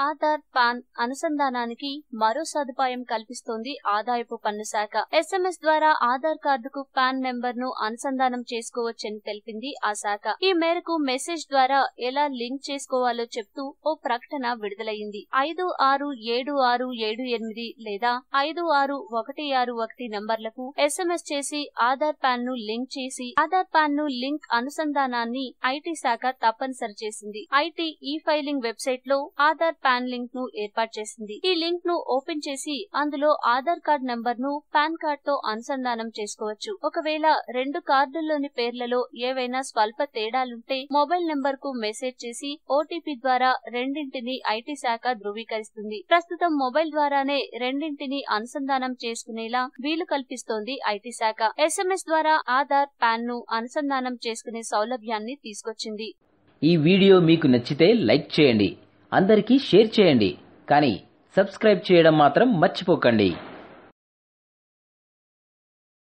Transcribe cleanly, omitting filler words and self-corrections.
Aadhaar pan అనుసంధానానికి మరో సదుపాయం కల్పిస్తోంది ఆదాయపు పన్ను శాఖ. SMS ద్వారా ఆధార్ కార్డుకు పాన్ నెంబర్ ను అనుసంధానం చేసుకోవచ్చని తెలిపింది ఆ శాఖ. ఈ మేరకు మెసేజ్ ద్వారా ఎలా లింక్ చేసుకోవాలో చెప్తూ ఓ ప్రకటన విడుదలైంది. 567678 లేదా 56161 నంబర్లకు SMS చేసి ఆధార్ పాన్ ను లింక్ చేసి ఆధార్ పాన్ ను లింక్ అనుసంధానాన్ని ఐటీ శాఖ తప్పనిసరి చేసింది. ఐటీ ఈ ఫైలింగ్ వెబ్సైట్ లో ఆధార్ పాన్ లింక్ ను ఏర్పాటు చేసింది. ఈ లింక్ ను ఓపెన్ చేసి అందులో ఆధార్ కార్డ్ నంబర్ ను పాన్ కార్డ్ తో అనుసంధానం చేసుకోవచ్చు. ఒకవేళ రెండు కార్డుల్లోని పేర్లలో ఏవైనా స్వల్ప తేడాలుంటే మొబైల్ నెంబర్ కు మెసేజ్ చేసి ఓటీపీ ద్వారా రెండింటిని ఐటీ శాఖ ధృవీకరిస్తుంది. ప్రస్తుతం మొబైల్ ద్వారానే రెండింటిని అనుసంధానం చేసుకునేలా వీలు కల్పిస్తోంది ఐటీ శాఖ. SMS ద్వారా ఆధార్ పాన్ ను అనుసంధానం చేసుకునే సౌలభ్యాన్ని తీసుకొచ్చింది. ఈ వీడియో మీకు నచ్చితే లైక్ చేయండి, అందరికీ షేర్ చేయండి, కానీ సబ్స్క్రైబ్ చేయడం మాత్రం మర్చిపోకండి.